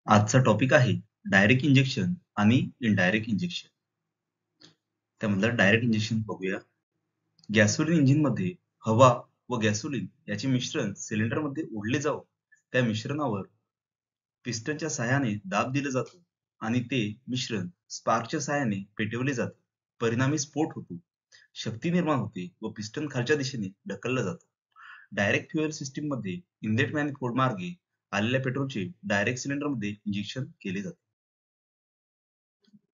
आजचा टॉपिक आहे direct injection आणि इनडायरेक्ट इंजेक्शन. त्यामधलं डायरेक्ट इंजेक्शन बघूया. गॅसोलिन इंजिन मध्ये हवा व गॅसोलिन याचे मिश्रण सिलेंडर मध्ये ओढले जाऊन त्या मिश्रणावर पिस्टनच्या सहाय्याने दाब दिला जातो आणि ते मिश्रण स्पार्कच्या सहाय्याने पेटवले जाते. परिणामी स्फोट होतो, शक्ती निर्माण होते व पिस्टन खालच्या दिशेने ढकलला जातो. डायरेक्ट फ्युएल सिस्टीम मध्ये इनलेट मॅनिफोल्ड मार्गे आलेल्या पेट्रोलचे डायरेक्ट सिलेंडर मध्ये इंजेक्शन केले जाते.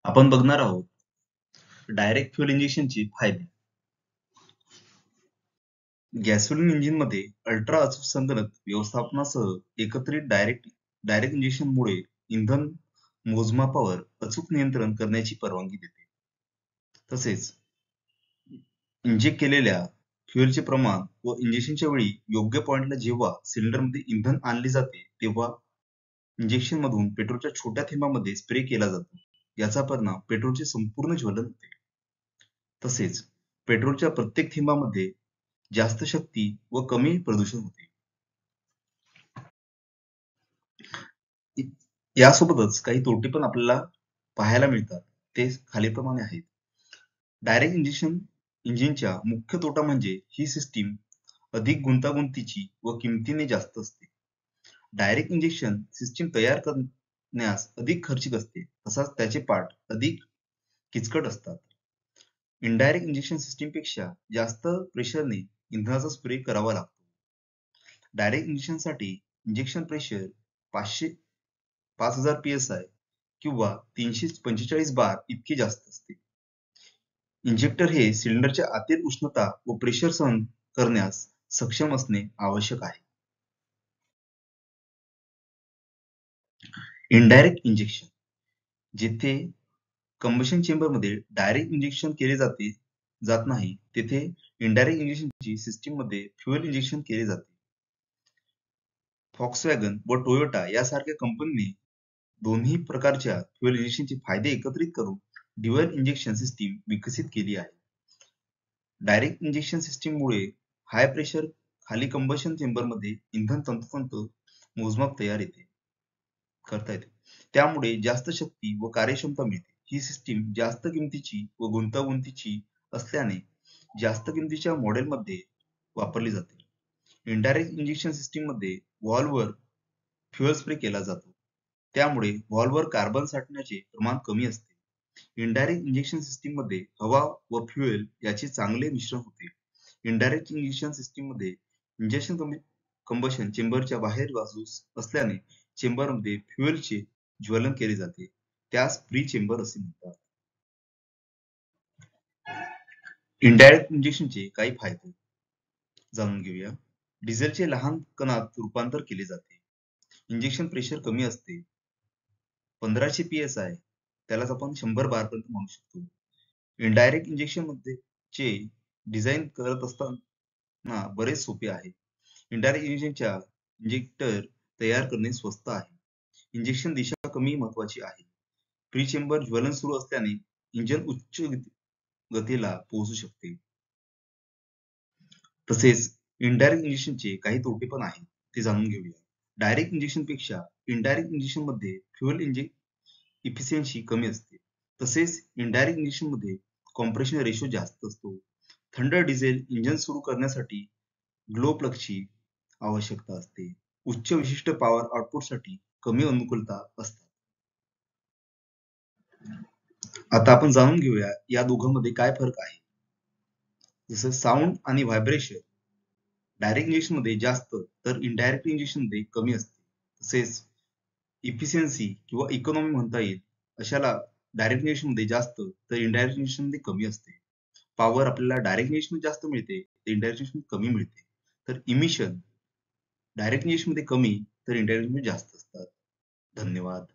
आपण बघणार आहोत डायरेक्ट फ्युएल इंजेक्शनचे फायदे. गॅसोलिन इंजिनमध्ये अल्ट्रा अचूक संगणक व्यवस्थापनासह एकत्रित डायरेक्ट इंजेक्शनमुळे इंधन मोजमापावर अचूक नियंत्रण करण्याची परवानगी देते. तसेच इंजेक्ट केलेल्या फ्युएलचे प्रमाण व इंजेक्शनच्या वेळी योग्य पॉइंटला जेव्हा सिलेंडरमध्ये इंधन आणले जाते तेव्हा इंजेक्शन मधून पेट्रोलच्या छोट्या थेंबामध्ये स्प्रे केला जातो. याचा परिणाम पेट्रोलचे संपूर्ण ज्वलन होते. तसेच पेट्रोलच्या प्रत्येक थेंबामध्ये जास्त शक्ती व कमी प्रदूषण होते. यासोबतच काही तोटे पण आपल्याला पाहायला मिळतात. ते खालीलप्रमाणे आहेत. डायरेक्ट इंजिनच्या मुख्य तोटा म्हणजे ही सिस्टीम अधिक गुंतागुंतीची व किमतीने जास्त असते. डायरेक्ट इंजेक्शन सिस्टीम तयार करण्यास अधिक खर्चिक असते, तसाच त्याचे पार्ट अधिक किचकट असतात. इनडायरेक्ट इंजेक्शन सिस्टीम पेक्षा जास्त प्रेशरने इंधनाचा स्प्रे करावा लागतो. डायरेक्ट इंजेक्शनसाठी इंजेक्शन प्रेशर 5000 psi किंवा 345 बार इतके जास्त असते. इंजेक्टर हे सिलेंडरच्या आतील उष्णता व प्रेशर सहन करण्यास सक्षम असणे आवश्यक आहे. इनडायरेक्ट इंजेक्शन जेथे कंबशन चेंबरमध्ये डायरेक्ट इंजेक्शन केले जात नाही, तेथे इनडायरेक्ट इंजेक्शनची सिस्टीममध्ये फ्युएल इंजेक्शन केले जाते. फॉक्सवॅगन व टोयोटा यासारख्या कंपनीने दोन्ही प्रकारच्या फ्युएल इंजेक्शनचे फायदे एकत्रित करून ड्युअल इंजेक्शन सिस्टीम विकसित केली आहे. डायरेक्ट इंजेक्शन सिस्टीममुळे हाय प्रेशर खाली कंबशन चेंबरमध्ये इंधन तंतोतंत मोजमाप करता येते. त्यामुळे जास्त शक्ती व कार्यक्षमता मिळते. ही सिस्टीम जास्त किमतीची व गुंतागुंतीची असल्याने जास्त किमतीच्या मॉडेलमध्ये वापरली जाते. इनडायरेक्ट इंजेक्शन सिस्टीममध्ये व्हॉल्व्हवर फ्युएल स्प्रे केला जातो. त्यामुळे व्हॉल्व्हवर कार्बन साठण्याचे प्रमाण कमी असते. इनडायरेक्ट इंजेक्शन सिस्टीममध्ये हवा व फ्युएल याचे चांगले मिश्रण होते. इनडायरेक्ट इंजेक्शन सिस्टीममध्ये इंजेक्शन कंबशन चेंबरच्या बाहेर बाजूस असल्याने चेंबरमध्ये फ्युएलचे ज्वलन केले जाते. त्यास फ्री चेंबर असे म्हणतात. इनडायरेक्ट इंजेक्शनचे काही फायदे जाणून घेऊया. डिझेलचे लहान कणात रूपांतर केले जाते. इंजेक्शन प्रेशर कमी असते. 1500 psi त्यालाच आपण 100 बार पर्यंत म्हणू शकतो. इनडायरेक्ट इंजेक्शन मध्ये चे डिझाईन करत असताना बरेच सोपे आहे. इनडायरेक्ट इंजेक्टर तयार करणे स्वस्त आहे. इंजेक्शन दिशा कमी महत्वाची आहे. फ्री चेंबर ज्वलन सुरू असल्याने इंजिन उच्च गतीला पोहोचू शकते. तसेच इनडायरेक्ट इंजेक्शनचे काही तोटे पण आहेत, ते जाणून घेऊया. डायरेक्ट इंजेक्शन पेक्षा इनडायरेक्ट इंजेक्शन मध्ये फ्युएल इफिशियन्सी कमी असते. तसेच इनडायरेक्ट इंजेक्शन मध्ये कॉम्प्रेशन रेशो जास्त असतो. थंड डिझेल इंजिन सुरू करण्यासाठी ग्लो प्लगची आवश्यकता असते. उच्च विशिष्ट पॉवर आउटपुटसाठी कमी अनुकूलता असतात. आता आपण जाणून घेऊया या दोघांमध्ये काय फरक आहे. जसं साऊंड आणि व्हायब्रेशन डायरेक्ट इंजेक्शन मध्ये जास्त तर इनडायरेक्ट इंजेक्शन मध्ये कमी असते. तसेच इफिशियन्सी किंवा इकॉनॉमी म्हणता येईल अशाला डायरेक्ट इंजेक्शन मध्ये जास्त तर इनडायरेक्ट इंजेक्शन मध्ये कमी असते. पॉवर आपल्याला डायरेक्ट इंजेक्शन मध्ये जास्त मिळते तर इनडायरेक्ट इंजेक्शन कमी मिळते. तर इमिशन डायरेक्ट इंजेक्शन मध्ये कमी तर इनडायरेक्ट मध्ये जास्त असतात. धन्यवाद.